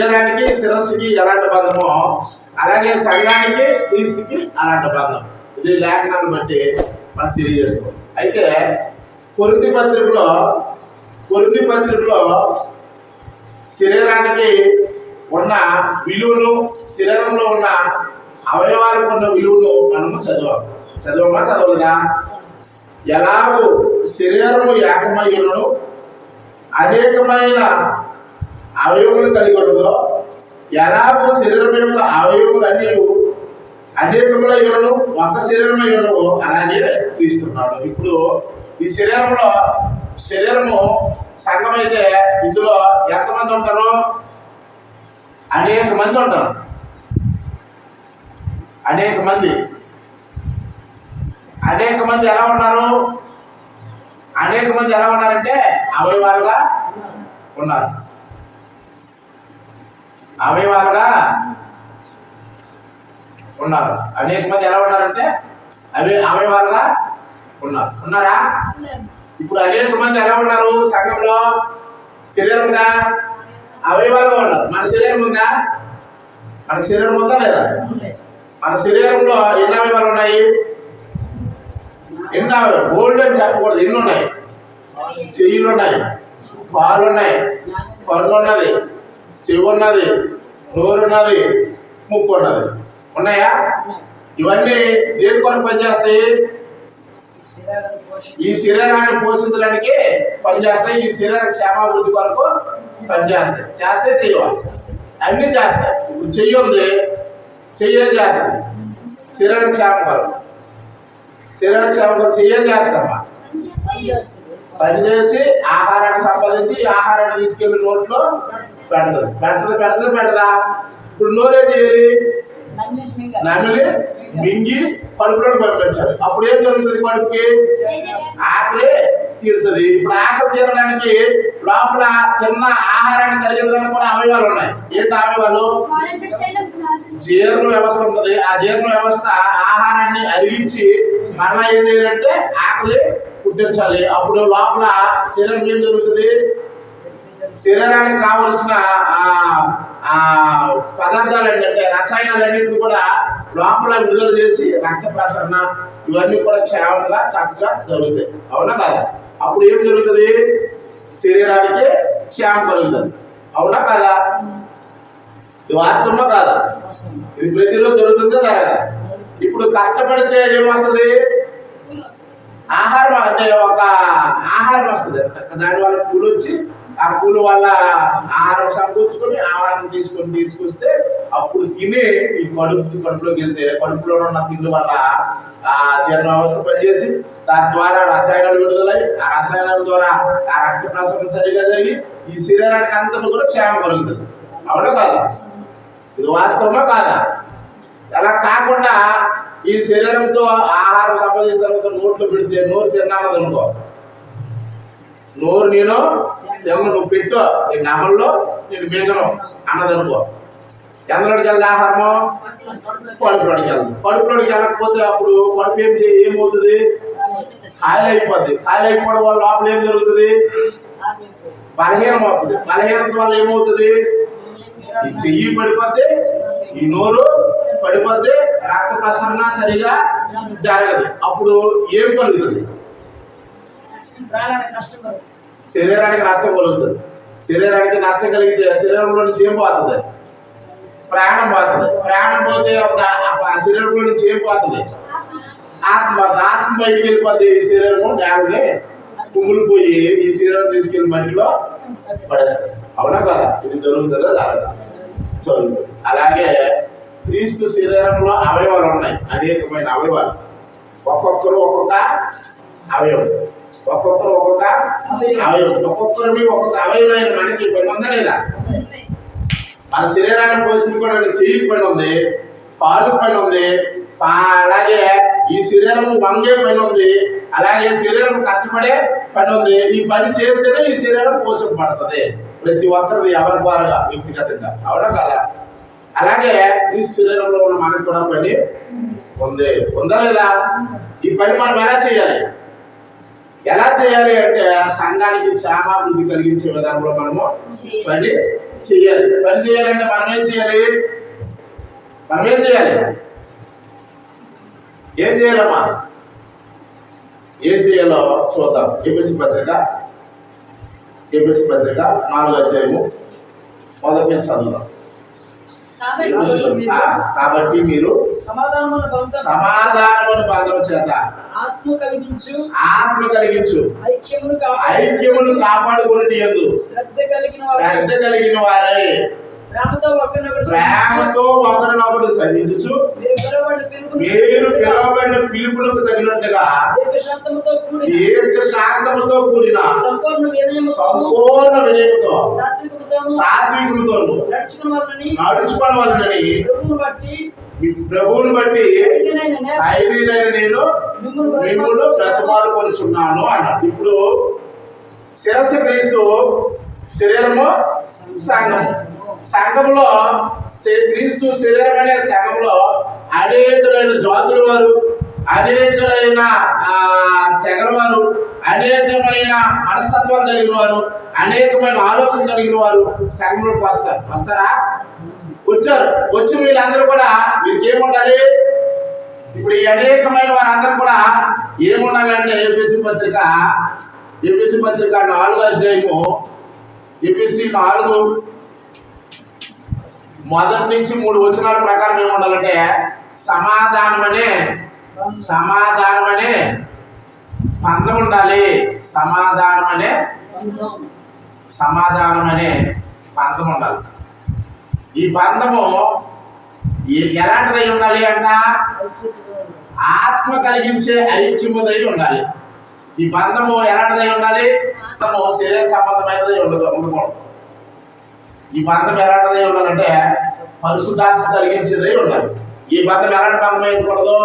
శరీరానికి శిరస్సుకి ఎలాంటి బంధమో అలాగే సంఘానికి క్రీస్తుకి అలాంటి బంధం. ఇది లేఖనాన్ని బట్టి మనం తెలియజేస్తాం. అయితే కొరింథీ పత్రికలో శరీరానికి ఉన్న విలువను, శరీరంలో ఉన్న అవయవాలకు ఉన్న విలువను మనము చదవలేదా? ఎలాగో శరీరము ఏకమయ్యును అనేకమైన అవయవములు కలిగి ఉండదో, ఎలాగో శరీరం యొక్క అవయవములు అన్నీ అనేకములయ్యును ఒక శరీరమయ్యును అలాగే తీస్తున్నాడు. ఇప్పుడు ఈ శరీరము సంఘం అయితే ఇందులో ఎంతమంది ఉంటారు? అనేక మంది ఉంటారు. అనేక మంది ఎలా ఉన్నారు? అనేక మంది ఎలా ఉన్నారంటే అవయవాలుగా ఉన్నారు. అనేక మంది ఎలా ఉన్నారంటే అవయవాలుగా ఉన్నారా? ఇప్పుడు అనేక మంది ఎలా ఉన్నారు? సంఘంలో శరీరంగా అవయవాలుగా ఉన్నారు. మన శరీరం ఉందా? మనకు శరీరం ఉందా లేదా? మన శరీరంలో ఎన్ని అవయవాలు ఉన్నాయి? ఎన్ని అవయవాలు? గోల్డ్ అని చెప్పకూడదు. ఎన్ని ఉన్నాయి? చెయ్యిలు ఉన్నాయి, కాళ్ళు ఉన్నాయి, కన్ను ఉన్నది, చెవి ఉన్నది, నోరు ఉన్నది, ముక్కు ఉన్నది. ఉన్నాయా? ఇవన్నీ దేని కొరకు పనిచేస్తాయి? ఈ శరీరాన్ని పోషించడానికి పనిచేస్తాయి. ఈ శరీర క్షేమాభివృద్ధి కొరకు పనిచేస్తాయి. చేయాలి, అన్ని చేస్తాయి. ఇప్పుడు చెయ్యి ఉంది, చెయ్యి ఏం చేస్తుంది? శరీర క్షేమం కొరకు చెయ్యి ఏం చేస్తామా? పనిచేసి ఆహారాన్ని సంపాదించి ఆహారాన్ని తీసుకెళ్లి నోట్లో పెడదా? ఇప్పుడు నోరేం చేయాలి? నమిలి మింగి కడుపులో పంపించాలి. అప్పుడు ఏం జరుగుతుంది? కడుపుకి ఆకలి తీరుతుంది. ఇప్పుడు ఆకలి తీరడానికి లోపల చిన్న ఆహారాన్ని కలిగించడానికి కూడా అవయవాలు ఉన్నాయి. ఏంటి అవయవాలు? జీర్ణ వ్యవస్థ ఉంటుంది. ఆ జీర్ణ వ్యవస్థ ఆహారాన్ని అరిగించి మళ్ళా ఏం చేయాలంటే ఆకలి పుట్టించాలి. అప్పుడు లోపల శరీరం ఏం జరుగుతుంది? శరీరానికి కావలసిన పదార్థాలు ఏంటంటే రసాయనాలన్నింటినీ కూడా లోపల విడుదల చేసి రక్త ప్రసరణ ఇవన్నీ కూడా క్షేమంగా చక్కగా జరుగుతాయి. అవునా కాదా? అప్పుడు ఏం జరుగుతుంది? శరీరానికి క్షేమం కలుగుతుంది. అవునా కాదా? ఇది వాస్తవమా కాదా? ఇది ప్రతిరోజు జరుగుతుందో జరగదా? ఇప్పుడు కష్టపడితే ఏమొస్తుంది? ఆహారం అంటే ఒక ఆహారం వస్తుంది. దానివల్ల పూలు వచ్చి ఆ పూలు వల్ల ఆహారం సమకూర్చుకొని ఆహారం తీసుకొస్తే అప్పుడు తిని ఈ కడుపులోకి వెళ్తే కడుపులో ఉన్న తిండి వల్ల ఆ జీర్ణ వ్యవస్థ పనిచేసి దాని ద్వారా రసాయనాలు విడుదలై ఆ రసాయనాల ద్వారా ఆ రక్త ప్రసరణ సరిగా జరిగి ఈ శరీరానికి అంతా కూడా క్షేమం కలుగుతుంది. అవునా కాదా? ఇది వాస్తవమా కాదా? అలా కాకుండా ఈ శరీరంతో ఆహారం సంపాదించిన తర్వాత నోట్లో పెడితే నోరు తిన్నానది అనుకో, నోరు నేను నువ్వు పెట్టు, నేను నమల్లో నేను మింగను అన్నది అనుకో, ఎందులోకి వెళ్తే ఆహారము కడుపులోకి వెళ్తుంది. కడుపులోకి వెళ్ళకపోతే అప్పుడు కడుపు ఏమవుతుంది? ఖాళీ అయిపోద్ది. ఖాళీ అయిపోవడం వల్ల లోపల ఏం జరుగుతుంది? బలహీనం అవుతుంది. బలహీనత వల్ల ఏమవుతుంది? ఈ చెయ్యి పడిపోతే, ఈ నోరు పడిపోతే రక్త ప్రసరణ సరిగా జరగదు. అప్పుడు ఏం కలుగుతుంది? శరీరానికి నష్టం కలుగుతుంది. శరీరానికి నష్టం కలిగితే శరీరంలో నుంచి ఏం పోతుంది? ప్రాణం పోతుంది. ప్రాణం పోతే ఆ శరీరంలో నుంచి ఏం పోతుంది? ఆత్మ బయటికి వెళ్ళిపోతే ఈ శరీరము నేలనే కుమ్ములిపోయి ఈ శరీరం తీసుకెళ్లి మట్టిలో పడేస్తుంది. అవునా కదా? ఇది జరుగుతుందా? జరుగుతుంది. అలాగే క్రీస్తు శరీరంలో అవయవాలు ఉన్నాయి, అనేకమైన అవయవాలు. ఒక్కొక్కరు ఒక్కొక్క అవయవం, ఒక్కొక్కరు ఒక్కొక్క అవయవం, ఒక్కొక్కరిని ఒక్కొక్క అవయవమైన మనకి పని ఉందా లేదా? మన శరీరాన్ని పోషించుకోవడానికి చెయ్యి పని ఉంది, కాలు పని ఉంది, అలాగే ఈ శరీరం వంగే పని ఉంది, అలాగే శరీరం కష్టపడే పని ఉంది. ఈ పని చేస్తేనే ఈ శరీరం పోషింపబడుతుంది. ప్రతి ఒక్కరిది ఎవరి ద్వారాగా వ్యక్తిగతంగా. అవునా కదా? అలాగే ఈ శరీరంలో ఉన్న మనకు కూడా పని ఉంది. ఉందా లేదా? ఈ పని మనం ఎలా చేయాలి? ఎలా చేయాలి అంటే సంఘానికి క్షేమాభివృద్ధి కలిగించే విధానంలో మనము పని చేయాలి. పని చేయాలంటే మనం ఏం చేయాలి? ఏం చేయాలమ్మా? ఏం చేయాలో చూద్దాం. ఎపిసి పత్రిక 4వ అధ్యాయము మొదటి నుంచి చదువుదాం. కాబట్టి మీరు సమాధానమును బంధం చేత ఆత్మ కలిగించు ఐక్యమును కాపాడుకుని యందు శ్రద్ధ కలిగిన వారై ప్రేమతో ఒకరినొకడు సహించుచు మీరు పిలువబడిన పిలుపులకు తగినట్లుగా దీర్ఘశాంతముతో కూడిన సంపూర్ణ వినయముతో సాత్వికముతో నడుచుకోవాలని ప్రభువును బట్టి ఖైదీనైన నేను మిమ్మును బ్రతిమాలుకొనుచున్నాను అన్నాడు. ఇప్పుడు శిరస్సు క్రీస్తు, శరీరము సంఘము. సంఘంలో క్రీస్తు శరీరం అనే సంఘంలో అనేకమైన జాతుల వారు, అనేకమైన తెగల వారు, అనేకమైన మనస్తత్వాలు కలిగిన వారు, అనేకమైన ఆలోచన కలిగిన వారు సంఘంలోకి వస్తారా? వచ్చారు. వచ్చి వీళ్ళందరూ కూడా వీరికి ఏముండాలి? ఇప్పుడు ఈ అనేకమైన వారందరూ కూడా ఏముండాలంటే ఎపిసి పత్రిక 4వ అధ్యాయము ఎపిసి 4 మొదటి నుంచి 3 వచనాల ప్రకారం ఏముండాలంటే సమాధానమనే బంధం ఉండాలి. సమాధానమనే బంధం ఉండాలి. ఈ బంధము ఎలాంటిదై ఉండాలి అంట? ఆత్మ కలిగించే ఐక్యముదై ఉండాలి. ఈ బంధము ఎలాంటిదై ఉండాలి? బంధము శరీర సంబంధమైనదై ఉండకూడదు. ఈ బంధం ఎలాంటిదై ఉండాలంటే పరిశుద్ధాత్మ కలిగించేదై ఉండాలి. ఈ బంధం ఎలాంటి బంధమై ఉండకూడదు?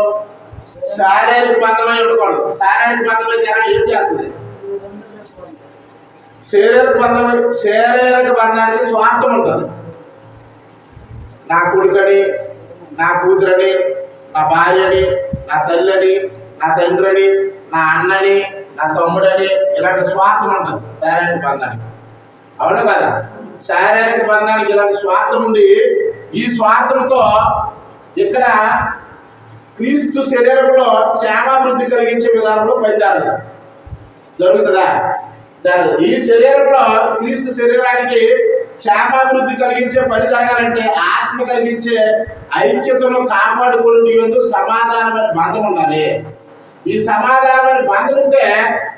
శారీరక బంధమై ఉండకూడదు. శారీరక బంధం అయితే ఏం చేస్తుంది? శారీరక బంధానికి స్వార్థం ఉంటుంది. నా కొడుకని, నా కూతురని, నా భార్యని, నా తల్లిని, నా తండ్రిని, నా అన్నని, నా తమ్ముడని, ఇలాంటి స్వార్థం ఉంటుంది శారీరక బంధానికి. అవును కదా? శారీరక బంధానికి ఇలాంటి స్వార్థం ఉంది. ఈ స్వార్థంతో ఇక్కడ క్రీస్తు శరీరంలో క్షేమాభివృద్ధి కలిగించే విధానంలో జరుగుతుందా? ఈ శరీరంలో క్రీస్తు శరీరానికి క్షేమాభివృద్ధి కలిగించే పని జరగాలంటే ఆత్మ కలిగించే ఐక్యతను కాపాడుకునే సమాధానమైన బంధం ఉండాలి. ఈ సమాధానమైన బంధం ఉంటే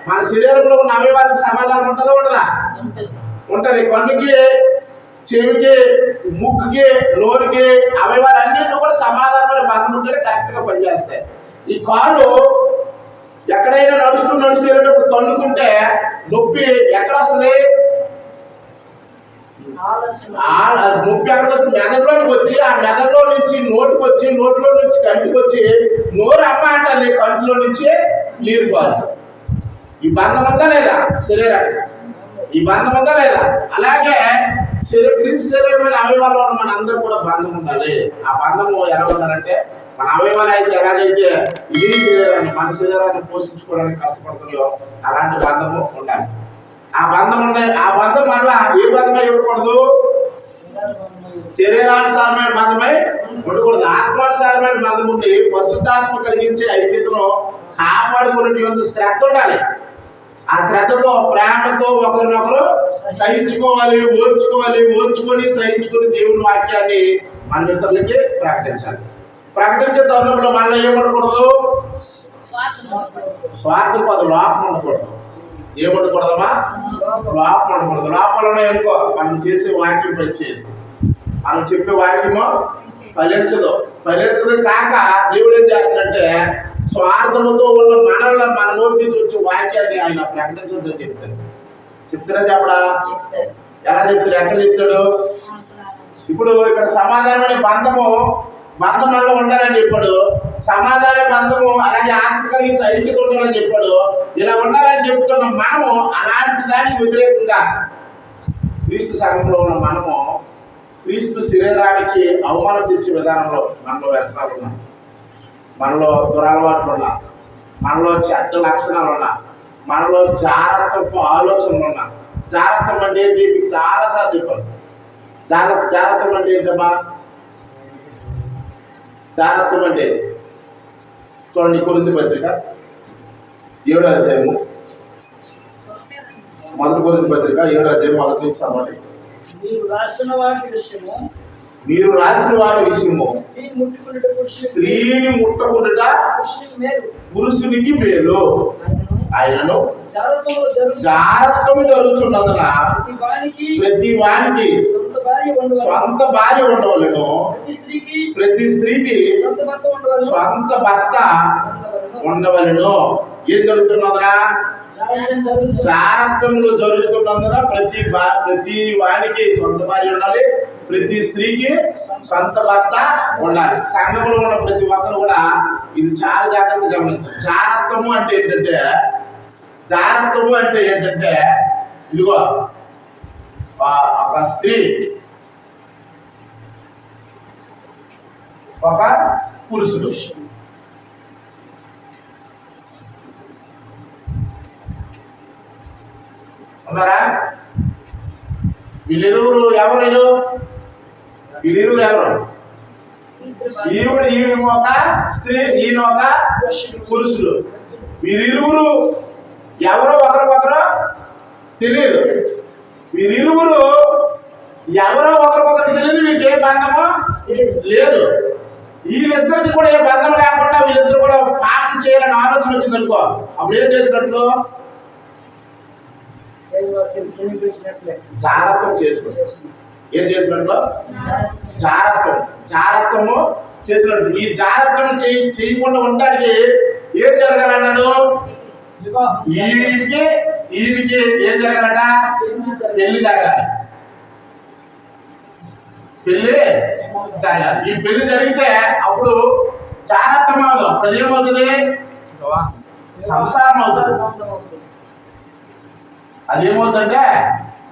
మన శరీరంలో ఉన్న అవయవానికి సమాధానం ఉంటుందా? ఉంటది. కన్నుకి, చెవికి, ముక్కుకి, నోరుకి, అవయవాలన్నింటిలో కూడా సమాధానమైన బంధం ఉంటేనే కరెక్ట్ గా పనిచేస్తాయి. ఈ కాలు ఎక్కడైనా నడుస్తూ వెళ్ళేటప్పుడు తన్నుకుంటే నొప్పి ఎక్కడ వస్తుంది? నొప్పి ఎక్కడ మెదడులోకి వచ్చి, ఆ మెదడులో నుంచి నోటికి వచ్చి, నోటిలో నుంచి కంటికి వచ్చి, నోరు అమ్మ అంటది, కంటిలో నుంచి నీరు పోవచ్చు. ఈ బంధం ఉందా లేదా శరీరానికి? ఈ బంధం ఉందా లేదా? అలాగే క్రీస్తు శరీరమైన అవయవాల్లో ఉన్న మన అందరూ కూడా బంధం ఉండాలి. ఆ బంధము ఎలా ఉండాలంటే మన అవయవాలు అయితే ఎలాగైతే ఈ శరీరాన్ని, మన శరీరాన్ని పోషించుకోవడానికి కష్టపడుతున్నాయో అలాంటి బంధము ఉండాలి. ఆ బంధం మళ్ళా ఏ బంధమై ఉండకూడదు? శరీరానుసారమైన బంధమై ఉండకూడదు. ఆత్మానుసారమైన బంధం ఉండి పరిశుద్ధాత్మ కలిగించే ఐక్యతను కాపాడుకునే శ్రద్ధ ఉండాలి. ఆ శ్రద్ధతో, ప్రేమతో ఒకరినొకరు సహించుకోవాలి, ఓర్చుకొని సహించుకుని దేవుని వాక్యాన్ని మన మిత్రులకి ప్రకటించాలి. ప్రకటించే తరుణంలో మనలో ఏముండకూడదు? స్వార్థం లోపం ఉండకూడదు. ఏముండకూడదమ్మా? లోపం ఉండకూడదు. లోపాలు అనుకో మనం చేసే వాక్యం పనిచేయదు, మనం చెప్పే వాక్యము ఫలించదు కాక దేవుడు ఏం చేస్తాడంటే స్వార్థముతో ఉన్న మనల్ని మన నోటి నుంచి వచ్చే వాక్యాన్ని ఆయన ప్రకటించొద్దని చెప్తాడా? చెప్పడా? ఎలా చెప్తాడు? ఎక్కడ చెప్తాడు? ఇప్పుడు ఇక్కడ సమాధానమైన బంధం మనలో ఉండాలని చెప్పాడు. సమాధాన బంధము అలాగే ఆత్మ కలిగించి ఐక్యత ఉండాలని చెప్పాడు. ఇలా ఉండాలని చెప్తున్న మనము అలాంటి దానికి వ్యతిరేకంగా క్రీస్తు సంఘంలో ఉన్న మనము క్రీస్తు శరీరానికి అవమానం తెచ్చే విధానంలో మనలో వ్యసనాలు ఉన్నాయి, మనలో దురలవాట్లు ఉన్నా, మనలో చెడ్డ లక్షణాలు ఉన్నా, మనలో జాగ్రత్తపు ఆలోచనలు ఉన్నా. జాగ్రత్తం అంటే ఏంటి? మీకు చాలాసార్లు చెప్పాను. జాగ్రత్తం అంటే ఏంటమ్మా? జాగ్రత్తం అంటే చూడండి, కొరింథీ పత్రిక 7వ అధ్యాయము, మొదటి కొరింథీ పత్రిక 7వ అధ్యాయం మొదటి నుంచి చదవండి. మీరు రాసిన వాటి విషయము స్త్రీని ముట్టకుండుట పురుషునికి మేలు, ఆయనను జాగ్రత్తము జరుగుతున్నందున ప్రతి వానికి స్వంత భార్య ఉండవలెను, ప్రతి స్త్రీకి స్వంత భర్త ఉండవలెను. ఏం జరుగుతున్నదనా? జాగ్రత్తములు జరుగుతున్నందున ప్రతి వానికి సొంత భార్య ఉండాలి, ప్రతి స్త్రీకి సొంత భర్త ఉండాలి. సంఘంలో ఉన్న ప్రతి ఒక్కరు కూడా ఇది చాలా జాగ్రత్తగా గమనించాలి. జాగ్రత్తము అంటే ఏంటంటే ఇదిగో ఒక స్త్రీ ఒక పురుషుడు ఉన్నారా? వీళ్ళిరువురు ఎవరు? ఈవిడ ఒక స్త్రీ, ఈయన ఒక పురుషుడు. వీరిరువురు ఎవరో ఒకరికొకరు తెలియదు. వీరిరువురు ఎవరో ఒకరికొకరు తెలియదు. వీరికి ఏ బంధము లేదు. వీళ్ళిద్దరికి కూడా ఏ బంధం లేకుండా వీళ్ళిద్దరు కూడా పాపం చేయాలని ఆలోచన వచ్చింది అనుకో, అప్పుడు ఏం చేసినట్లు? జాగ్రత్తం చేసుకో. ఏం చేసినట్లు? జాగ్రత్తము చేసినట్టు. ఈ జాగ్రత్తం చేయకుండా ఉండడానికి ఏం జరగాలన్నాడు? ఈయనకి ఏం జరగాలట? పెళ్లి జరగాలి. ఈ పెళ్లి జరిగితే అప్పుడు జాగ్రత్తం అవుతాం. అప్పుడు ఏమవుతుంది? సంసారం అవుతుంది. అదేమవుతుందంటే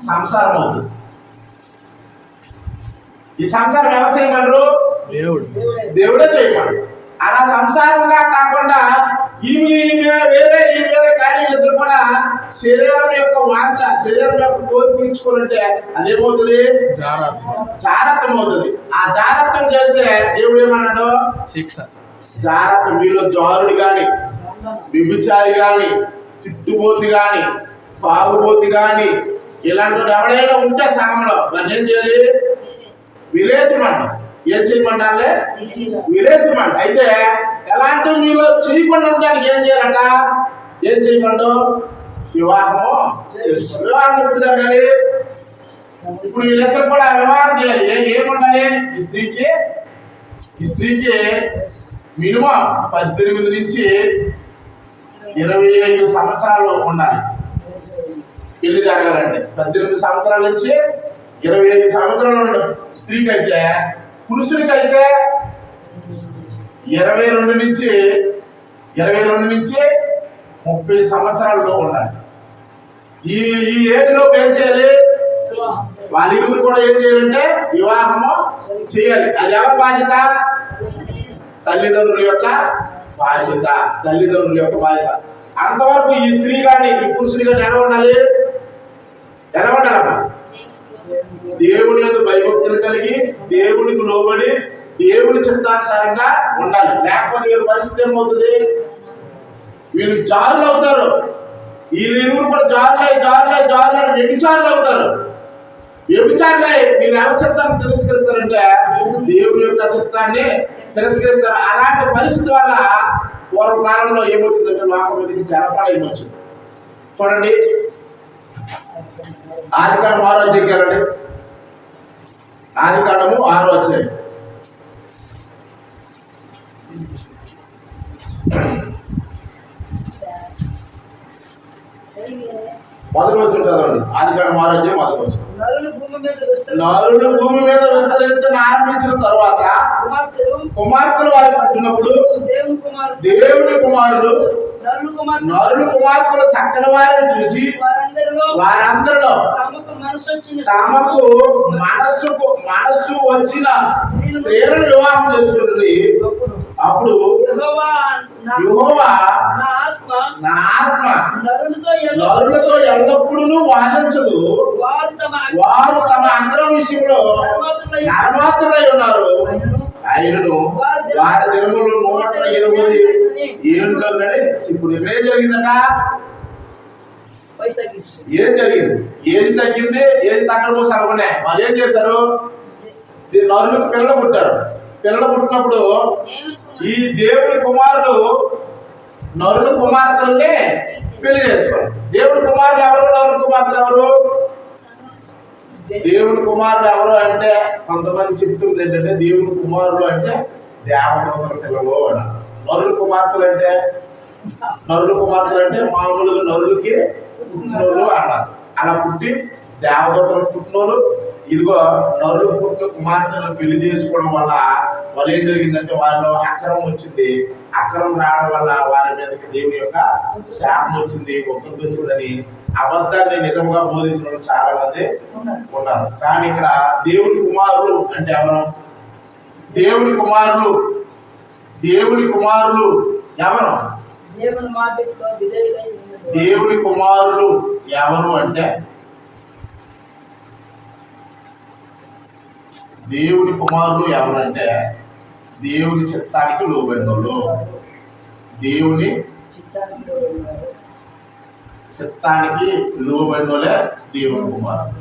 సంసారం అవుతుంది. ఈ సంసారం ఎవరు చేయమన్నారు? దేవుడే చేయమన్నారు. అలా సంసారంగా కాకుండా ఈమె వేరే కానీ వీళ్ళిద్దరు కూడా శరీరం యొక్క వాంఛ, శరీరం యొక్క కోరిక తీర్చుకోవాలంటే అదేమవుతుంది? జాగ్రత్తం అవుతుంది. ఆ జాగ్రత్తం చేస్తే దేవుడు ఏమన్నాడు? శిక్ష. జాగ్రత్త. మీలో జారుడు గాని, విభిచారి గాని, తిట్టుబోతు గాని, తాగుబోతు గాని ఇలాంటి ఎవడైనా ఉంటే సంఘంలో వారిని ఏం చేయాలి? విలేసమంట. ఏం చేయమంటారులే? విలేసమంట. అయితే ఎలాంటి మీలో చేయకుండా ఉండడానికి ఏం చేయాలంట? ఏం చేయమండు? వివాహము చేసుకో. వివాహం ఎప్పుడు జరగాలి? ఇప్పుడు వీళ్ళిద్దరు కూడా వివాహం చేయాలి. ఏముండాలి? ఈ స్త్రీకి మినిమం 18 నుంచి 25 సంవత్సరాలు ఉండాలి. పెళ్లి జరగాలంటే 18 సంవత్సరాల నుంచి 25 సంవత్సరాలు ఉండాలి స్త్రీకి. అయితే పురుషుడికి అయితే 22 నుంచి 30 సంవత్సరాల్లో ఉండాలి. ఈ ఏజ్లో ఏం చేయాలి? వాళ్ళిరువురు కూడా ఏం చేయాలంటే వివాహము చేయాలి. అది ఎవరి బాధ్యత? తల్లిదండ్రుల యొక్క బాధ్యత. అంతవరకు ఈ స్త్రీ కానీ ఈ పురుషుడు కానీ ఎలా ఉండాలి? దేవుని యొక్క భయభక్తులు కలిగి, దేవునికి లోబడి, దేవుని చిత్తానుసారంగా ఉండాలి. లేకపోతే వీళ్ళ పరిస్థితి ఏమవుతుంది? వీళ్ళు జారులు అవుతారు. వీళ్ళిరువురు కూడా జారులై వ్యభిచారులు అవుతారు. వ్యభిచారులై వీళ్ళు ఎవరి చిత్తాన్ని తిరస్కరిస్తారంటే దేవుని యొక్క చిత్తాన్ని తిరస్కరిస్తారు. అలాంటి పరిస్థితి వల్ల పూర్వకాలంలో ఏమొచ్చిందంటే లోకం మీదకి జలప్రళయం వచ్చింది. చూడండి, ఆదికాండం 6వ అధ్యాయం. ఆదికాండము 6వ అధ్యాయం. మొదటి వచనం చదవండి. ఆదికాండం 6వ అధ్యాయం మొదటి వచనం. నరులు భూమి మీద విస్తరించని ఆరంభించిన తర్వాత కుమార్తెలు వారి పుట్టినప్పుడు దేవుని కుమారుడు నరులు కుమార్తెలు చక్కని వారిని చూచి వారందరిలో తమకు మనస్సు వచ్చిన స్త్రీలను వివాహం చేసుకుంటుంది. అప్పుడు యెహోవా నా ఆత్మ నరులతో నరులతో ఎల్లప్పుడూ వాదించదు. వారు తమ అంతరం విషయంలో నరమాత్రులై ఉన్నారు. ఆయనను వారి దినములు 180 ఏళ్ళలోనే. ఇప్పుడు ఇక్కడే జరిగిందట. ఏం జరిగింది? ఏది తగ్గింది, ఏది తగ్గడమో సరగనే. వాళ్ళు ఏం చేశారు? నరులకు పిల్లలు పుట్టారు. పిల్లలు పుట్టినప్పుడు ఈ దేవుని కుమారులు నరుల కుమార్తెల్ని పెళ్లి చేసుకోరు. దేవుని కుమారులు ఎవరు? నరుల కుమార్తెలు ఎవరు? దేవుని కుమారులు ఎవరు అంటే కొంతమంది చెప్తున్నది ఏంటంటే దేవుని కుమారులు అంటే దేవదూతల పిల్లలు అన్నారు. నరుల కుమార్తెలు అంటే మామూలుగా నరులకి పుట్టినోళ్ళు అన్నారు. అలా పుట్టి దేవదూతలు పుట్టినోళ్ళు ఇదిగో నరులు పుట్టిన కుమార్తెలను పెళ్లి చేసుకోవడం వల్ల వాళ్ళు ఏం జరిగిందంటే వాళ్ళు అక్రమం వచ్చింది. అక్రమం రావడం వల్ల వారి మీదకి దేవుని యొక్క శాపం వచ్చింది, ఒక్కరికి వచ్చిందని అబద్ధాన్ని నిజంగా బోధించిన వాళ్ళు చాలా మంది ఉన్నారు. కానీ ఇక్కడ దేవుని కుమారులు అంటే ఎవరు? దేవుని కుమారులు ఎవరు? దేవుని కుమారులు ఎవరు అంటే దేవుని కుమారులు ఎవరంటే దేవుని చిత్తానికి లోబడినోళ్ళు. దేవుని చిత్తానికి లోబడినోళ్ళే దేవుని కుమారులు.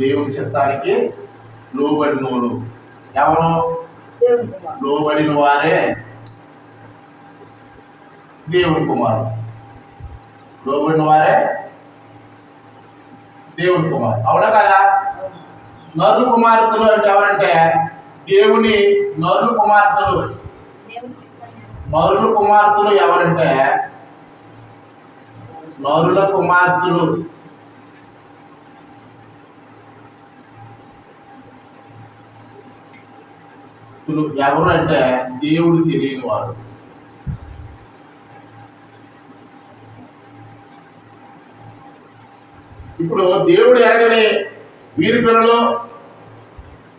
దేవుని చిత్తానికి లోబడినోళ్ళు ఎవరు? లోబడిన వారే దేవుని కుమారులు. లోబడిన వారే దేవుని కుమారులు. అవునా కదా? నరుల కుమార్తెలు అంటే ఎవరంటే దేవుని నరుల కుమార్తెలు. నరుల కుమార్తెలు ఎవరంటే నరుల కుమార్తెలు ఎవరు అంటే దేవుడు తెలియని వారు. ఇప్పుడు దేవుడు ఎరగని వీరి పిల్లలు,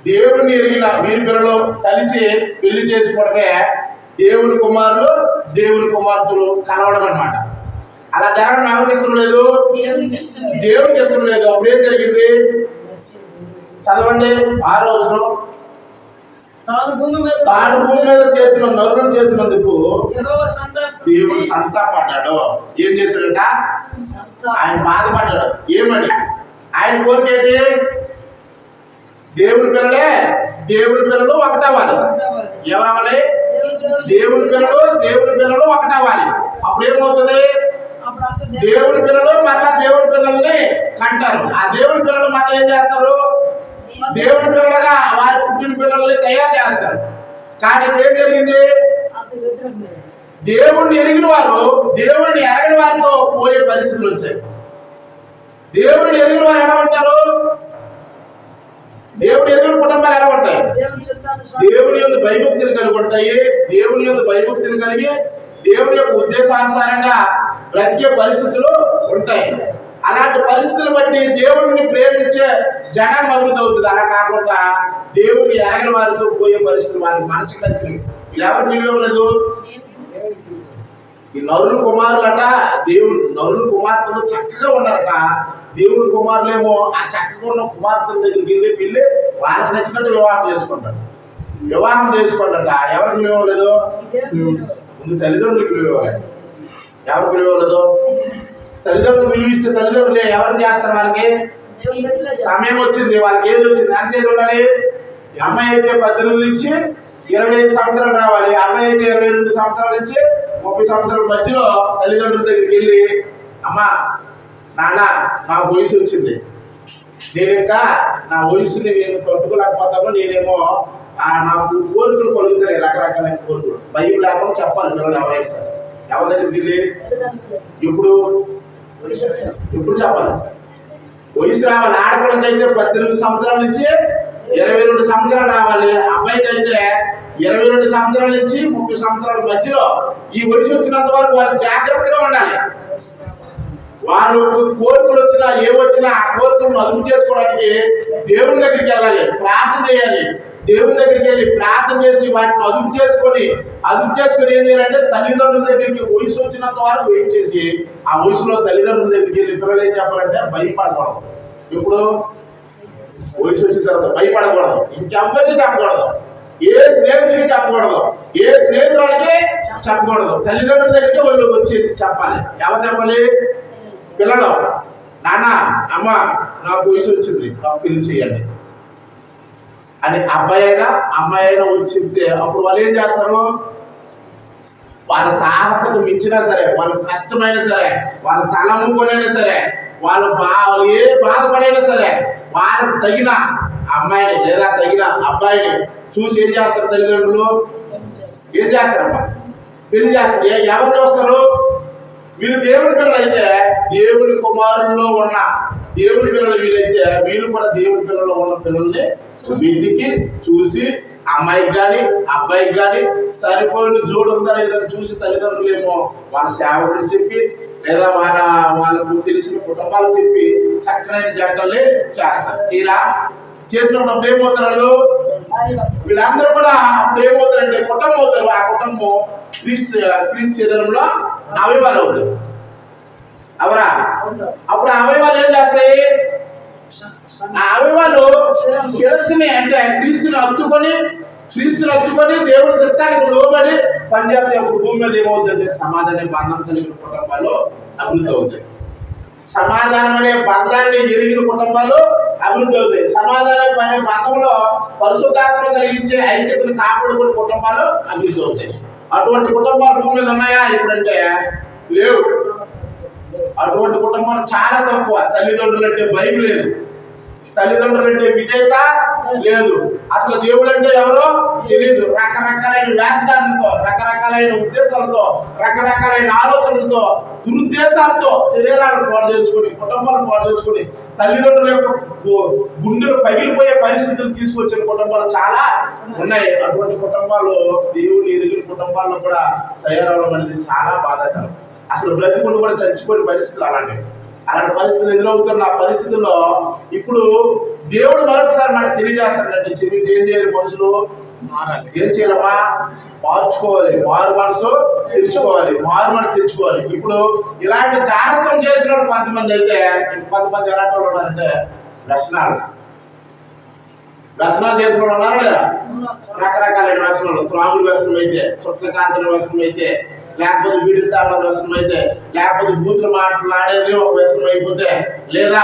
దేవుడిని ఎరిగిన వీరి పిల్లలు కలిసి పెళ్లి చేసుకోవడమే దేవుని కుమారులు దేవుని కుమార్తెలు కలవడం అన్నమాట. అలా జరగడం ఎవరికి ఇష్టం లేదు? దేవునికి ఇష్టం లేదు. అప్పుడు ఏం జరిగింది? చదవండి 6వ వచనం. తాను భూమి మీద చేసిన నరులను చేసినందుకు దేవుడు సంతాపడ్డాడు. ఏం చేశాడట? ఆయన బాధపడ్డాడు. ఏమని? ఆయన కోరికేంటి? దేవుని పిల్లలు ఒకటవ్వాలి. ఎవరవ్వాలి? దేవుని పిల్లలు ఒకటవ్వాలి. అప్పుడు ఏమవుతుంది? దేవుని పిల్లలు మళ్ళా దేవుని పిల్లల్ని కంటారు. ఆ దేవుని పిల్లలు మళ్ళీ ఏం చేస్తారు? దేవుని పిల్లలుగా వారి పుట్టిన పిల్లల్ని తయారు చేస్తారు. కానీ ఏం జరిగింది? దేవుణ్ణి ఎరిగిన వారు దేవుణ్ణి ఎరగని వారితో పోయే పరిస్థితులు వచ్చాయి. దేవుణ్ణి ఎరిగిన వారు ఎలా ఉంటారు? దేవుని ఎరిగిన కుటుంబాలు ఎలా ఉంటాయి? దేవుని యొక్క భయభక్తిని కలిగి ఉంటాయి. దేవుని యొక్క భయభక్తిని కలిగి దేవుని యొక్క ఉద్దేశానుసారంగా బ్రతికే పరిస్థితులు ఉంటాయి. అలాంటి పరిస్థితులు బట్టి దేవుడిని ప్రేమించే జనాన్ని అభివృద్ధి అవుతుంది. అలా కాకుండా దేవుని ఎరగని వారితో పోయే పరిస్థితులు వారి మనసుకు నచ్చింది. వీళ్ళు ఎవరు నిలవలేదు? ఈ నరుల కుమారులట నరుల కుమార్తెలు చక్కగా ఉన్నారట. దేవుని కుమారులేమో ఆ చక్కగా ఉన్న కుమార్తెల దగ్గరికి వెళ్ళి వారికి నచ్చినట్టు వివాహం చేసుకుంటారట. ఎవరికి విలువలేదు? ముందు తల్లిదండ్రులకు విలువాలి. ఎవరికి విలువలేదు? తల్లిదండ్రులు విలువిస్తే తల్లిదండ్రులు ఎవరిని చేస్తారు? వాళ్ళకి సమయం వచ్చింది, వాళ్ళకి ఏది వచ్చింది అంతే ఉండాలి. అమ్మాయి అయితే 18 నుంచి 25 సంవత్సరాలు రావాలి. అబ్బాయి అయితే 22 సంవత్సరాల నుంచి 30 సంవత్సరాల మధ్యలో తల్లిదండ్రుల దగ్గరికి వెళ్ళి, అమ్మా నాన్న నాకు వయసు వచ్చింది, నేను ఇంకా నా వయసుని నేను తట్టుకోలేకపోతాను, నేనేమో నాకు కోరికలు కలుగుతాయి, రకరకాలైన కోరికలు. భయం లేకుండా చెప్పాలి పిల్లలు ఎవరైనా సరే. ఎవరి దగ్గరికి వెళ్ళి ఇప్పుడు చెప్పాలి? వయసు రావాలి. ఆడపిల్లకి అయితే 18 సంవత్సరాల నుంచి 22 సంవత్సరాలు రావాలి. అబ్బాయికి అయితే 22 సంవత్సరాల నుంచి 30 సంవత్సరాల మధ్యలో ఈ వయసు వచ్చినంత వరకు వాళ్ళు జాగ్రత్తగా ఉండాలి. వాళ్ళు కోరికలు వచ్చినా ఏవొచ్చినా ఆ కోరికలను అదుపు చేసుకోవడానికి దేవుని దగ్గరికి వెళ్ళాలి, ప్రార్థన చేయాలి, దేవుని దగ్గరికి వెళ్ళి ప్రార్థన చేసి వాటిని అదుపు చేసుకొని ఏం చేయాలంటే తల్లిదండ్రుల దగ్గరికి వయసు వచ్చినంత వరకు వెయిట్ చేసి ఆ వయసులో తల్లిదండ్రుల దగ్గరికి వెళ్ళి పిల్లలు ఏం చెప్పాలంటే భయపడకూడదు. ఇప్పుడు వయసు వచ్చిన తర్వాత భయపడకూడదు, ఇంకెవ్వరికి చెప్పకూడదు, ఏ స్నేహితుడికి చెప్పకూడదు, ఏ స్నేహితురాలకి చెప్పకూడదు. తల్లిదండ్రుల దగ్గరికి వాళ్ళు వచ్చి చెప్పాలి. ఎవరు చెప్పాలి? పిల్లలు, నాన్న అమ్మ నాకు వయసు వచ్చింది, నాకు పెళ్లి చేయండి అని అబ్బాయి అయినా అమ్మాయి అయినా వచ్చి చెప్తే అప్పుడు వాళ్ళు ఏం చేస్తారు? వాళ్ళ తాహతకు మించినా సరే, వాళ్ళ కష్టమైనా సరే, వాళ్ళ తలముకొనైనా సరే, వాళ్ళు ఏ బాధపడైనా సరే వాళ్ళకు తగిన అమ్మాయిని లేదా తగిన అబ్బాయిని చూసి ఏం చేస్తారు? తల్లిదండ్రులు ఏం చేస్తారమ్మా? పెళ్లి చేస్తారు. ఎవరు చూస్తారు? వీళ్ళు దేవుని పిల్లలు అయితే దేవుని కుమారుల్లో ఉన్న దేవుని పిల్లలు వీలైతే వీళ్ళు కూడా దేవుని పిల్లల్లో ఉన్న పిల్లల్ని వెతికి చూసి అమ్మాయికి కానీ అబ్బాయికి కానీ సరిపోయిన జోడు ఉందా లేదని చూసి తల్లిదండ్రులు ఏమో వాళ్ళ సేవకులు చెప్పి లేదా వాళ్ళకు తెలిసిన కుటుంబాలు చెప్పి చక్కనైన జంటల్ని చేస్తారు. తీరా చేసినప్పుడు అప్పుడు ఏమవుతారు? వీళ్ళందరూ కూడా అప్పుడు ఏమవుతారంటే కుటుంబం అవుతారు. ఆ కుటుంబం క్రీస్తు శరీరంలో అవయవాలు అవుతాయి. అవరా? అప్పుడు ఆ అవయవాలు ఏం చేస్తాయి? ఆ అవయవాలు శిరస్సుని అంటే క్రీస్తుని హత్తుకొని దేవుడి చిత్తానికి లోబడి పనిచేస్తే అప్పుడు భూమి మీద ఏమవుతుందంటే సమాధాన బంధం కలిగిన కుటుంబాలు అభివృద్ధి అవుతాయి. సమాధానం అనే బంధాన్ని ఎరిగిన కుటుంబాలు అభివృద్ధి అవుతాయి. సమాధానం అనే బంధంలో పరిశుద్ధాత్మ కలిగించే ఐక్యతను కాపాడుకునే కుటుంబాలు అభివృద్ధి అవుతాయి. అటువంటి కుటుంబాలు భూమి మీద ఉన్నాయా ఇప్పుడంటే? లేవు. అటువంటి కుటుంబాలు చాలా తక్కువ. తల్లిదండ్రులు అంటే భయం లేదు, తల్లిదండ్రులు అంటే విధేయత లేదు, అసలు దేవుడు అంటే ఎవరో తెలియదు. రకరకాలైన వేషధారణతో, రకరకాలైన ఉద్దేశాలతో, రకరకాలైన ఆలోచనలతో, దురుద్దేశాలతో శరీరాలను పాడు చేసుకుని, కుటుంబాలను పాడు చేసుకుని, తల్లిదండ్రుల యొక్క గుండెలు పగిలిపోయే పరిస్థితులు తీసుకొచ్చిన కుటుంబాలు చాలా ఉన్నాయి. అటువంటి కుటుంబాలు దేవుని ఎరిగిన కుటుంబాల్లో కూడా తయారవడం అనేది చాలా బాధాకరం. అసలు బ్రతికుండి కూడా చచ్చిపోయిన పరిస్థితులు అలాంటి పరిస్థితులు ఎదురవుతున్న పరిస్థితుల్లో ఇప్పుడు దేవుడు మరొకసారి మనకు తెలియజేస్తాడంటే ఏం చేయాలి? మనుషులు ఏం చేయాలమ్మా? మార్చుకోవాలి, మారు మనసు తెచ్చుకోవాలి. ఇప్పుడు ఇలాంటి జాగ్రత్తలు చేసిన కొంతమంది అయితే, కొంతమంది ఎలాంటి వాళ్ళు ఉన్నారంటే వ్యసనాలు చేసిన వాళ్ళు ఉన్నారా లేదా? రకరకాలైన వ్యసనాలు, త్రాగుడు వ్యసనం అయితే, చుట్ల కాంతల వ్యసనం అయితే, లేకపోతే వీడికి తాగడం వ్యసనం అయితే, లేకపోతే బూతులు మాట్లాడేది ఒక వ్యసనం అయిపోతే, లేదా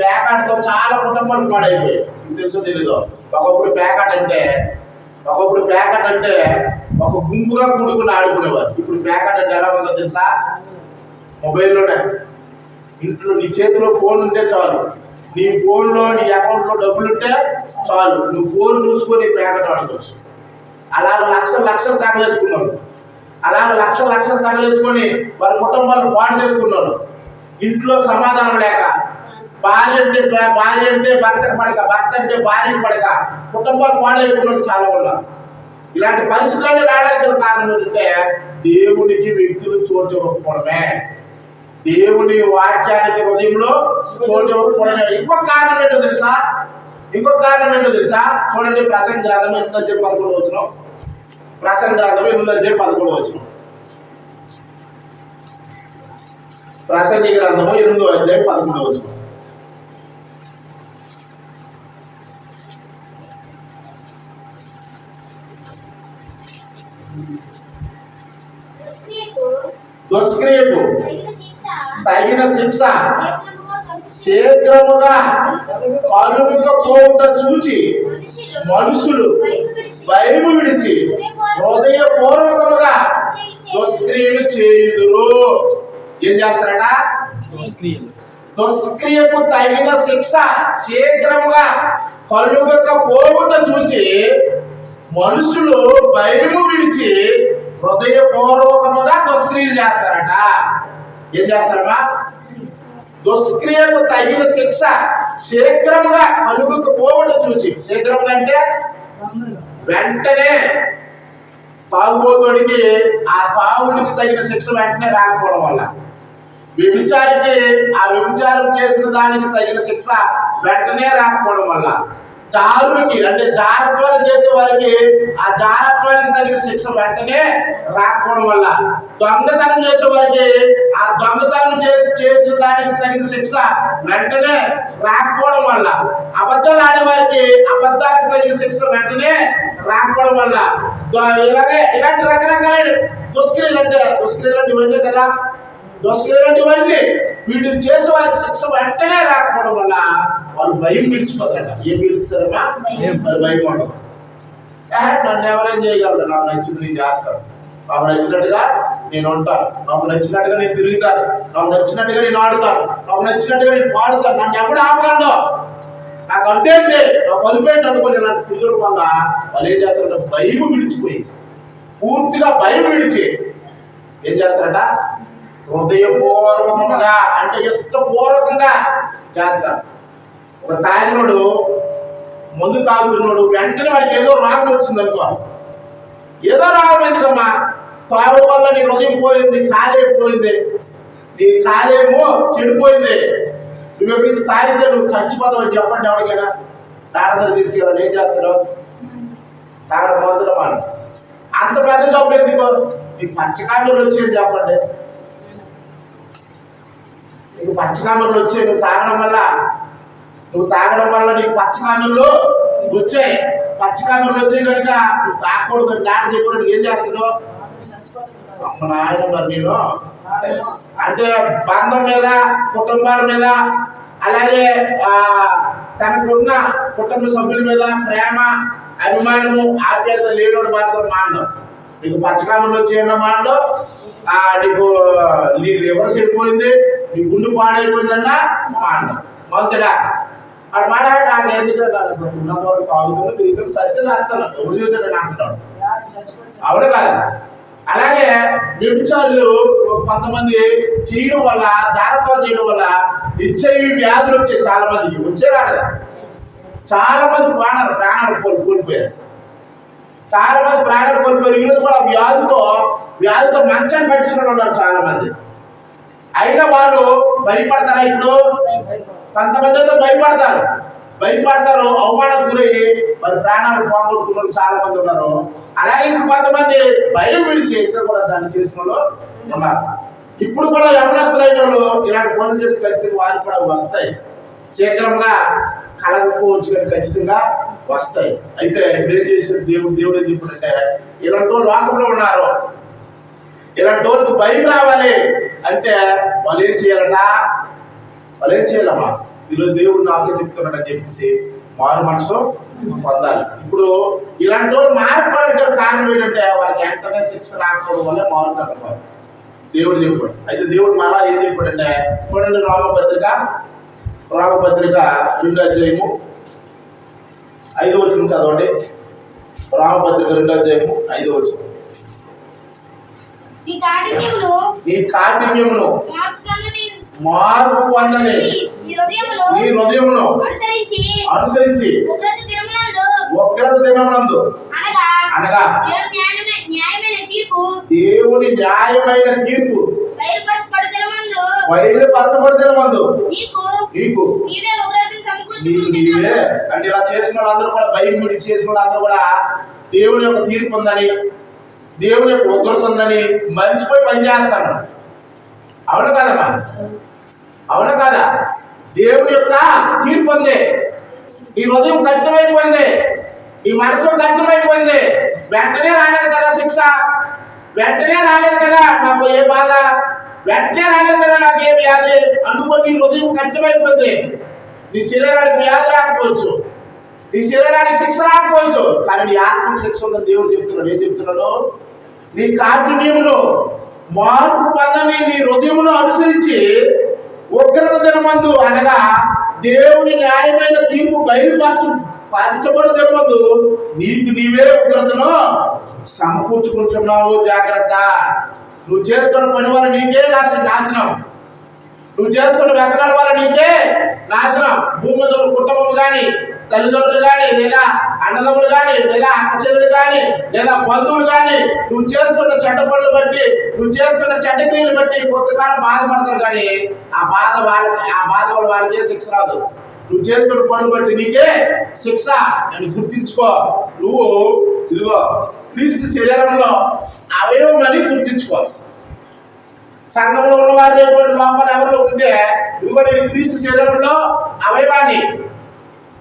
పేకాటతో చాలా కుటుంబాలు పాడైపోయాయి. తెలుసో తెలీదు. ఒకప్పుడు పేకాట అంటే ఒక గుంపుగా కూడుకుని ఆడుకునేవారు. ఇప్పుడు పేకాట అంటే ఎలా ఉందో తెలుసా? మొబైల్లోనే, ఇంట్లో నీ చేతిలో ఫోన్ ఉంటే చాలు, నీ ఫోన్లో నీ అకౌంట్లో డబ్బులుంటే చాలు, నువ్వు ఫోన్ చూసుకొని పేకాట ఆడుకోవచ్చు. అలాగ లక్షలు తగలేసుకొని వారి కుటుంబాలను పాడు చేసుకున్నారు. ఇంట్లో సమాధానం లేక, భార్య అంటే భర్తకు పడక, భర్త అంటే భార్యకు పడక కుటుంబాలు పాడైపోయినట్టు చాలా ఉన్నారు. ఇలాంటి పరిస్థితులన్నీ రావడానికి కారణం ఏంటంటే దేవునికి వ్యక్తులు చోటు ఇవ్వకపోవడమే, దేవుని వాక్యానికి హృదయంలో చోటు ఇవ్వకపోవడమే. ఇంకొక కారణం ఏంటో తెలుసా? చూడండి, ప్రసంగ గ్రంథం 8:11 వచనం. ప్రసంగ గ్రంథం 8:11 వచనం. ప్రసంగి గ్రంథము 8:11 వచనం. దుష్క్రియకు తగిన శిక్ష శీఘ్రముగా కలుగకపోవుట చూచి మనుషులు భయము విడిచి హృదయపూర్వకముగా దుష్క్రియలు చేయుదురు. ఏం చేస్తారట? దుష్క్రియకు తగిన శిక్ష శీఘ్రముగా కలుగకపోవుట చూచి మనుషులు భయము విడిచి హృదయపూర్వకముగా దుష్క్రియలు చేస్తారట. ఏం చేస్తారమ్మా? దుష్క్రియకు తగిన శిక్ష శీఘ్రముగా కలుగకపోవడం చూచి. శీఘ్రంగా అంటే వెంటనే తాగుబోతుడికి ఆ తాగుడికి తగిన శిక్ష వెంటనే రాకపోవడం వల్ల, వ్యభిచారికి ఆ వ్యభిచారం చేసిన దానికి తగిన శిక్ష వెంటనే రాకపోవడం వల్ల, జారుడికి అంటే జారత్వాన్ని చేసే వారికి ఆ జారత్వానికి తగిన శిక్ష వెంటనే రాకపోవడం వల్ల, దొంగతనం చేసే వారికి ఆ దొంగతనం చేసిన దానికి తగిన శిక్ష వెంటనే రాకపోవడం వల్ల, అబద్ధాలు ఆడే వారికి అబద్ధానికి తగిన శిక్ష వెంటనే రాకపోవడం వల్ల, ఇలాంటి రకరకాల దుష్క్రియలు అంటే ఇవన్నీ కదా, దుష్క్రియలు వీటిని చేసే వారికి శిక్ష వెంటనే రాకపోవడం వల్ల వాళ్ళు భయం విడిచిపోతారట. ఏం విడుస్తారమ్మా? భయం ఉండదు. నన్ను ఎవరేం చేయగలరు? నాకు నచ్చింది నేను చేస్తాను, నాకు నచ్చినట్టుగా నేను ఉంటాను, నాకు నచ్చినట్టుగా నేను తిరుగుతాను, నాకు నచ్చినట్టుగా నేను ఆడుతాను, నాకు నచ్చినట్టుగా నేను పాడుతాను, నన్ను ఎప్పుడు ఆపగలడు? నాకు అంటే నాకు అదుపేంటి అనుకోని నాకు తిరగడం వల్ల వాళ్ళు ఏం చేస్తారంటే భయం విడిచిపోయి, పూర్తిగా భయం విడిచి ఏం చేస్తారట? హృదయపూర్వకంగా అంటే ఇష్టపూర్వకంగా చేస్తారు. ఒక తాగినోడు, మందు తాగుతున్నాడు, వెంటనే వాడికి ఏదో రాగం వచ్చింది అనుకో, ఏదో రాగం ఎందుకమ్మా? తాగడం వల్ల నీ హృదయం పోయింది, కాలేపోయింది, నీ కాలేమో చెడిపోయింది, నువ్వు ఎక్కడి నుంచి తాగితే నువ్వు చచ్చిపోతావు అని చెప్పండి ఎవరికైనా. డాక్టర్ తీసుకెళ్ళాడు, ఏం చేస్తాడు? తాగడం మొదలు మాట. అంత పెద్ద జబ్బు ఎందుకో? నీకు పచ్చకాయలు వచ్చేది చెప్పండి, నీకు పచ్చకాయలు వచ్చాయి, నువ్వు తాగడం వల్ల నీకు పచ్చకాయలు వచ్చాయి. పచ్చకాయలు వచ్చాయి కనుక నువ్వు తాగకూడదు అని డాక్టర్ చెప్పినట్టు ఏం చేస్తాడు? అమ్మ నాయన మరి నేను అంటే బంధం మీద, కుటుంబాల మీద, అలాగే తనకున్న కుటుంబ సభ్యుల మీద ప్రేమ, అభిమానము, ఆప్యాయత లేనోడు మాత్రం మాండం. నీకు పచ్చకాయలు వచ్చేయన్న మాండం, నీకు లివర్ చెడిపోయింది, నీ గుండు పాడైపోయిందన్నా మాండం. మొదటగా వాడు మాట్లాడి నాకు ఎందుకంటే ఉన్నంత వరకు తాగుతుంది, తిరుగుతుంది, చదివితే చేస్తాను, ఎవరు చూసాడని అంటున్నాడు. అవును కాదు? అలాగే వ్యభిచారులు కొంతమంది చేయడం వల్ల, జాగ్రత్తలు చేయడం వల్ల హెచ్ఐవి వ్యాధులు వచ్చాయి చాలా మందికి. వచ్చే రాలేదు, చాలా మంది ప్రాణాలు కోల్పోయారు. చాలా మంది ప్రాణాలు కోల్పోయారు. ఈరోజు కూడా వ్యాధితో మంచాన్ని పట్టించుకుని ఉన్నారు చాలా మంది. అయినా వాళ్ళు భయపడతారా? ఇప్పుడు కొంతమంది అయితే భయపడతారు, అవమానం గురయ్యి మరి ప్రాణాలు పోగొట్టుకున్న చాలా మంది ఉన్నారు. అలాగే ఇంకా కొంతమంది భయం విడిచి ఇంకా కూడా దాన్ని చేసిన వాళ్ళు ఉన్నారు. ఇప్పుడు కూడా యవనస్తులైన వాళ్ళు ఇలాంటి పనులు చేసి ఖచ్చితంగా వారికి కూడా వస్తాయి, శీఘ్రంగా కలగకపోవచ్చు కానీ ఖచ్చితంగా వస్తాయి. అయితే ఏం చేసిన దేవుడు ఏం చెప్పుడంటే, ఇలాంటి వాళ్ళు లోకంలో ఉన్నారు, ఇలాంటి వాళ్ళకి భయం రావాలి అంటే వాళ్ళు ఏం చేయాలమ్మా? ఈరోజు దేవుడు నాకే చెప్తున్నాడు అని చెప్పేసి మారు మనసు పొందాలి. ఇప్పుడు ఇలాంటి వాళ్ళు మారిపోవడానికి కారణం ఏంటంటే వాళ్ళకి వెంటనే శిక్ష రాకపోవడం వల్ల మారుతారు దేవుడు చెప్పాడు. అయితే దేవుడు మళ్ళా ఏం చెప్పాడంటే, చూడండి రామపత్రిక 2వ అధ్యాయము 5వ వచనం చదవండి. రామపత్రిక 2వ అధ్యాయము 5వ వచనం. నీ కాఠిన్యమును మార్పు పొందని నీ హృదయమును అనుసరించి ఉగ్రత దినమునందు అనగా దేవుని న్యాయమైన తీర్పు బయలుపరచబడుతున్న నీకు నీవే అంటే ఇలా చేసిన వాళ్ళందరూ కూడా భయం విడిచి చేసిన వాళ్ళందరూ కూడా దేవుని యొక్క తీర్పు ఉందని, దేవుని యొక్క ఉగ్రత ఉందని మర్చిపోయి పనిచేస్తాడు. అవును కాదమ్మా? అవును కాదా? దేవుని యొక్క తీర్పు ఉంది, నీ హృదయం కఠినమైపోయింది, నీ మనసు కఠినమైపోయింది. వెంటనే రాలేదు కదా శిక్ష, వెంటనే రాలేదు కదా నాకు ఏ బాధ, వెంటనే రాలేదు కదా నాకు ఏ వ్యాధి. అందుకని నీ హృదయం కఠినమైపోయింది. నీ శరీరానికి వ్యాధి రాకపోవచ్చు, నీ శరీరానికి శిక్ష రాకపోవచ్చు, కానీ నీ ఆత్మకు శిక్ష ఉందని దేవుడు చెప్తున్నాడు. ఏం చెప్తున్నాడు? నీ కాఠిన్యమును మార్పు పొందని నీ హృదయమును అనుసరించి ఉగ్రత దినమందు అనగా దేవుని న్యాయమైన తీర్పు బయలుపరచబడు దినమందు నీకు నీవే ఉగ్రతను సమకూర్చుకుంటున్నావు. జాగ్రత్త. నువ్వు చేస్తున్న పని వల్ల నీకే నాశనం, నువ్వు చేస్తున్న వ్యసనాల వల్ల నీకే నాశనం. భూమి కుటుంబం కానీ, తల్లిదండ్రులు కానీ, లేదా అన్నదమ్ములు కానీ, లేదా అక్క చెల్లెలు కానీ, లేదా బంధువులు కానీ నువ్వు చేస్తున్న చెడ్డ పనులు బట్టి, నువ్వు చేస్తున్న చెడ్డ క్రియలు బట్టి కొంతకాలం బాధపడతారు. కానీ ఆ బాధ వల్ల వారికే శిక్ష రాదు. నువ్వు చేస్తున్న పనులు బట్టి నీకే శిక్ష అని గుర్తించుకో. నువ్వు ఇదిగో క్రీస్తు శరీరంలో అవయవం అని గుర్తించుకో. సంఘంలో ఉన్న వారి లోపల ఎవరు ఉంటే ఇదిగో నేను క్రీస్తు శరీరంలో అవయవాన్ని,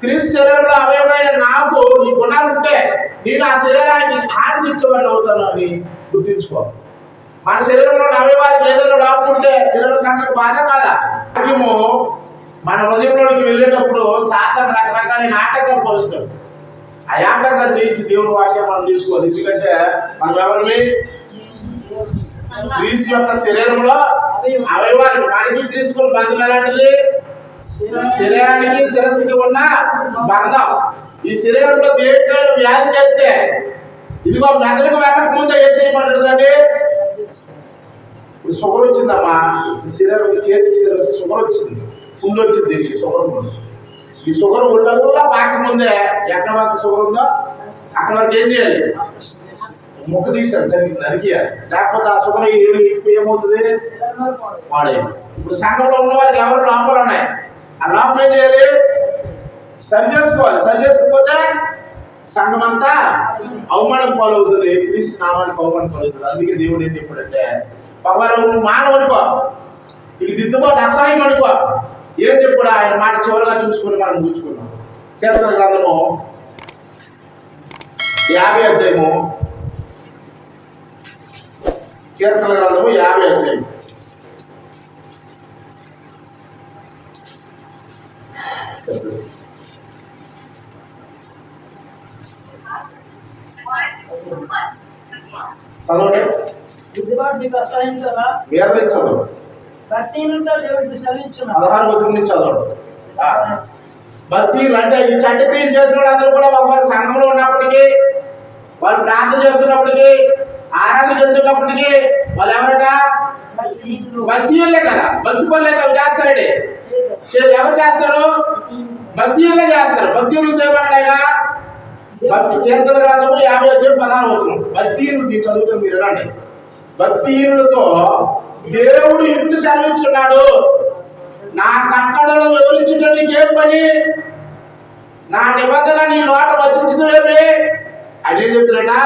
క్రీస్తు శరీరంలో అవయవమైన నాకు ఈ గుణాలు ఉంటే నేను ఆ శరీరానికి ఆది ఇచ్చేవాడిని అవుతాను అని గుర్తించుకో. మన శరీరంలో అవయవానికి ఏదైనా లోపం ఉంటే శరీరం కథలకు బాధ కాదా? వాక్యము మన హృదయంలోకి వెళ్ళేటప్పుడు సాతాను రకరకాల నాటకాలు పరుస్తాడు. ఆ నాటకాలు జయించి దేవుని వాక్యం మనం తీసుకోవాలి. ఎందుకంటే మనం ఎవరిని క్రీస్తు యొక్క శరీరంలో అవయవాలు, మనకి క్రీస్తుకున్న బంధం ఎలాంటిది? శరీరానికి శిరస్సుకి ఉన్న బంధం. ఈ శరీరంలో దేనికైనా వ్యాధి చేస్తే ఇదిగో మెదడుకు వెళ్ళక ముందే ఏం చేయమంటుందండి? ఇప్పుడు షుగర్ వచ్చిందమ్మా, ఈ శరీరం చేతికి షుగర్ వచ్చింది, పుండు వచ్చింది, దీనికి షుగర్ ఉంది. ఈ షుగర్ ఒళ్ళల్లా పాకముందే ఎక్కడ వరకు షుగర్ ఉందో అక్కడ వరకు ఏం చేయాలి? ముక్క తీసాడు, నరికియాలి. లేకపోతే ఆ షుగర్ ఏమవుతుంది? వాడేది. ఇప్పుడు సంఘంలో ఉన్న వారికి ఎవరు లోపాలు ఉన్నాయి, ఆ లోపం ఏం చేయాలి? సరి చేసుకోవాలి. సరి చేసుకోకపోతే సంఘం అంతా అవమానం పాలవుతుంది, క్రీస్తు నామానికి అవమానం పాలవుతుంది. అందుకే దేవుడు ఏం చెప్పాడంటే, భగవాన్ నువ్వు మానవ అనుకో, ఇది దిద్దుబాటు అసహాయం అనుకో. ఏం చెప్పాడు? ఆయన మాట చివరిగా చూసుకుని మనం చూసుకున్నాం. కీర్తన గ్రంథము 50 అధ్యాయము, కీర్తన గ్రంథము 50 అధ్యాయం. చదవండి. దిద్దుబాటు నీకు అసహాయం కదా, వేరే చదవండి. భక్తిహీనులుగా దేవుడికి సెలవించును. 16 వచనం నుంచి చదవండి. భక్తిహీనులు అంటే ఈ చెడ్డ క్రియలు చేసిన వాళ్ళందరూ కూడా ఒకవేళ సంఘంలో ఉన్నప్పటికీ, వాళ్ళు ప్రార్థన చేస్తున్నప్పటికీ, ఆరాధన చేస్తున్నప్పటికీ వాళ్ళు ఎవరట? భక్తిహీనులే కదా. భక్తి పనులు అయితే అవి చేస్తారండి. ఎవరు చేస్తారు? భక్తిహీనులే చేస్తారు. భక్తిహీనులు ఏమన్నాడు ఆయన? కీర్తన గ్రంథము 50 అధ్యాయం 16 వచనం. భక్తిహీనులు చదువుతారు మీరు రండి. భక్తిహీనులతో దేవుడు ఇట్లు సెలవిస్తున్నాడు, నా కట్టడలు వివరించడం నీకేం పని? నా నిబంధన నీ నోట వచించడమేమి? అదే చెప్తున్నా,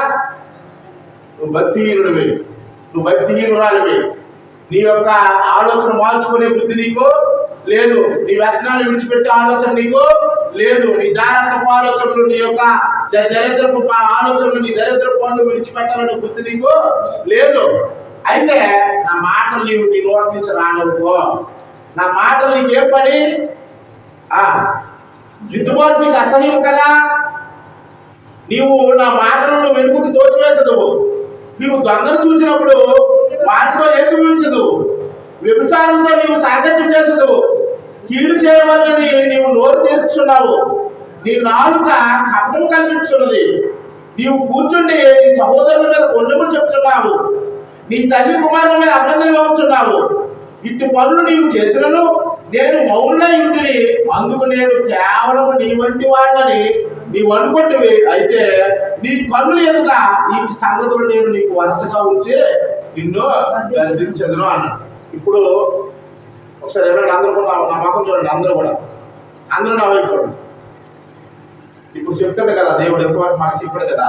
నువ్వు భక్తిహీనుడివి, నువ్వు భక్తిహీనురాలివి. నీ యొక్క ఆలోచన మార్చుకునే బుద్ధి నీకు లేదు. నీ వ్యసనాలు విడిచిపెట్టే ఆలోచన నీకు లేదు. నీ జాగ్రత్త ఆలోచనలు, నీ యొక్క దరిద్రపు ఆలోచనలు, నీ దరిద్రపు పనులు విడిచిపెట్టాలనే బుద్ధి నీకు లేదు. అయితే నా మాటలు నీవు నీ నోటి నుంచి రానవ్వుకో. నా మాటలు నీకేం పని? దిద్దుబాటు నీకు అసహ్యం కదా. నీవు నా మాటలను వెనుకకు తోసివేసదు. నీవు దొంగను చూసినప్పుడు వాటితో ఏకీభవించదు. వ్యభిచారంతో నీవు సాంగత్యం చేసదు. కీడు చేయవలని నీవు నోరు తీర్చున్నావు. నీ నాలుక కపటం కల్పించున్నది. నీవు కూర్చుండి నీ సహోదరుల మీద కొండములు చెప్తున్నావు. నీ తల్లి కుమారుల మీద అభ్యంతరం వేస్తున్నావు. ఇట్టి పనులు నీవు చేసినను నేను మౌన ఇంటిని, అందుకు నేను కేవలం నీ వంటి వాడిని నీవు అనుకుంటువి. అయితే నీ కన్నులు ఎదుట ఈ సంగతులు నేను నీకు వరుసగా ఉంచి నిన్ను గద్దించదును అన్నాడు. ఇప్పుడు ఒకసారి ఏమైనా అందరూ కూడా నా మొఖం చూడండి. అందరూ నా వైపు చూడండి. ఇప్పుడు చెప్తాడు కదా దేవుడు, ఎంతవరకు మనకు చెప్పాడు కదా,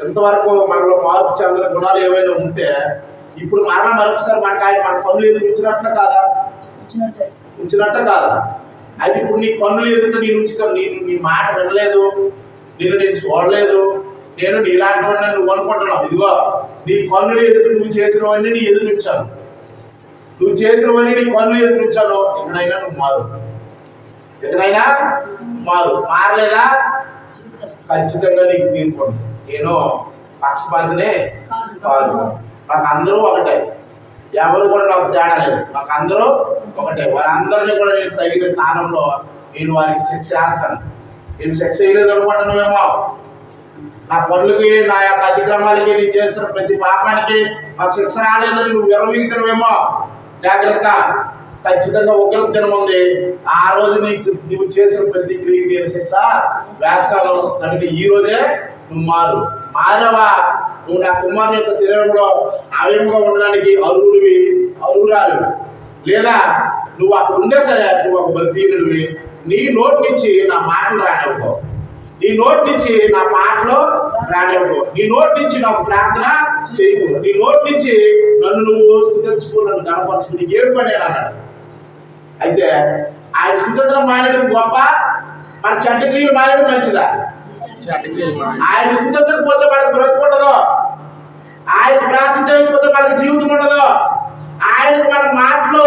ఎంతవరకు మనలో మార్పు చెందిన గుణాలు ఏమైనా ఉంటే ఇప్పుడు మరొకసారి మనకు ఆయన మన పనులు ఎదురు ఉంచినట్ల కాదా? ఉంచినట్ట కాదా? అయితే ఇప్పుడు నీ పనులు ఎదుట నేను ఉంచుతాను. నీ మాట వినలేదు, నేను చూడలేదు, నేను నీలాంటి వాడిని నువ్వు అనుకుంటున్నావు. ఇదిగో నీ పనులు ఎదుట నువ్వు చేసినవన్నీ నీ ఎదురు ఉంచాను. నువ్వు చేసినవన్నీ నీ పనులు ఎదురు ఉంచాను. ఎక్కడైనా నువ్వు మారు, ఎక్కడైనా మారలేదా ఖచ్చితంగా నీకు తీర్పు. నేను పక్షపాతనే కాదు, నాకు అందరూ ఒకటే, ఎవరు కూడా నాకు తేడా లేదు, నాకు అందరూ ఒకటే. వారందరినీ కూడా నేను తగిన కాలంలో నేను వారికి శిక్ష వేస్తాను. నేను శిక్ష వేయలేదు అనుకుంటున్నామేమో, నా పనులకి, నా యొక్క అతిక్రమాలకి, నేను చేస్తున్న ప్రతి పాపానికి నాకు శిక్ష రాలేదని నువ్వు విరవీగుతున్నావేమో. జాగ్రత్త, ఖచ్చితంగా ఉగ్రత దినం ఉంది. ఆ రోజు నువ్వు చేసిన ప్రతి క్రియకి నేను శిక్ష వేస్తాను. కనుక ఈ రోజే నువ్వు మారవా, నువ్వు నా కుమారుని యొక్క శరీరంలో అవయముగా ఉండడానికి అర్హురాలు, లేదా నువ్వు అక్కడ ఉండే సరే నువ్వు ఒక భక్తిహీనుడివి. నీ నోటి నుంచి నా మాటలు రానివ్వకో, నీ నోటి నుంచి నా మాటలు రానివ్వకో, నీ నోటి నుంచి నాకు ప్రార్థన చేయకు, నీ నోటి నుంచి నన్ను నువ్వు స్తుతించుకో, నన్ను గణపరచుకో, నీకు ఏం పని అన్నాడు. అయితే ఆయన స్తుతించడం మానేయడం గొప్ప, మన చెడ్డ క్రియలు మానేయడం మంచిదా? ఆయన స్తుతించకపోతే మనకు బ్రతుకుండదు, ఆయన ప్రార్థన చేయకపోతే మనకు జీవితం ఉండదు, ఆయనకు మన మాటలు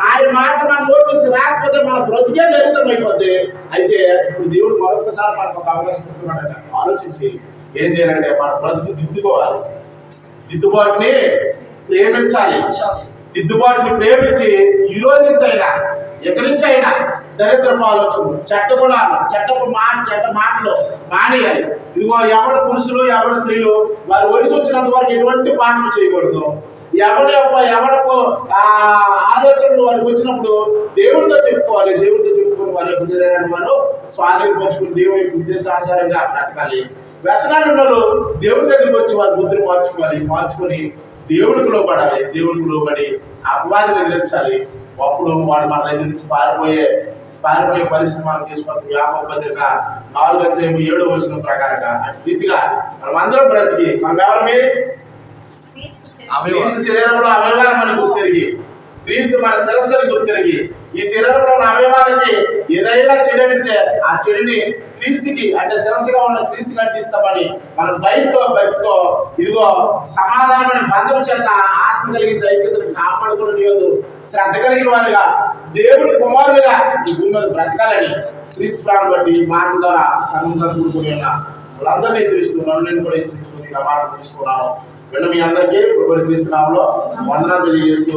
ఆయన మాట మన నోటి నుంచి రాకపోతే మన బ్రతికే దరిద్రం అయిపోద్ది. అయితే ఇప్పుడు దేవుడు మరొకసారి మనకు ఒక అవకాశం ఇస్తున్నాడు. ఆలోచించి ఏం చేయాలంటే మన బ్రతుకు దిద్దుకోవాలి, దిద్దుబాటుని ప్రేమించాలి, దిద్దుబాటుని ప్రేమించి ఈ రోజు నుంచి అయినా ఎక్కడి నుంచి అయినా దరిద్రపు ఆలోచనలు, చెడ్డ గుణాలు, చెడ్డ మాటలు మానేయాలి. ఇదిగో ఎవరి పురుషులు ఎవరి స్త్రీలు వారి వయసు వచ్చినంత వరకు ఎటువంటి పాటలు చేయకూడదు. ఎవరికో ఆలోచనలు వారికి వచ్చినప్పుడు దేవుడితో చెప్పుకోవాలి, దేవుడితో చెప్పుకొని వారి యొక్క శరీరాన్ని వారు స్వాధీనపరుచుకుని దేవుని యొక్క ఉద్దేశానుసారంగా బ్రతకాలి. వ్యసనాలు ఉన్నోళ్ళు దేవుడి దగ్గరికి వచ్చి వారి బుద్ధిని మార్చుకొని దేవుడికి లోబడాలి, దేవుడికి లోబడి అపవాదిని ఎదిరించాలి. అప్పుడు వాడు మన దగ్గర నుంచి పారిపోయే పరిస్థితి మనం తీసుకొస్తాం. యాకోబు పత్రిక 4:7 ప్రకారంగా అటు రీతిగా మనం అందరం బ్రతికి మనం ఎవరమే క్రీస్తు శరీరంలో అవయవాలు మనకు గుర్తిరిగి, క్రీస్తు మన శిరస్సుని గుర్తిరిగి, ఈ శరీరంలో ఉన్న అవయవాలకి ఏదైనా చెడు అంటితే ఆ చెడుని క్రీస్తుకి అంటే శిరస్సుగా ఉన్న క్రీస్తుకి అంటిస్తామని మనం భక్తితో ఇదిగో సమాధానమైన బంధం చేత ఆత్మ కలిగించే ఐక్యతను కాపాడుకుని శ్రద్ధ కలిగిన వారిగా దేవుడి కుమారులుగా ఈ భూమి మీద బ్రతకాలని క్రీస్తు ప్రాణం బట్టి మాటల ద్వారా సంఘంగా కూడుకుని ఉన్న వాళ్ళందరినీ హెచ్చరిస్తున్నాను, నేను కూడా హెచ్చరించుకుని నా మాట తీసుకున్నాను. మీ అందరికీ క్రీస్తు నామములో వందనాలు తెలియజేస్తూ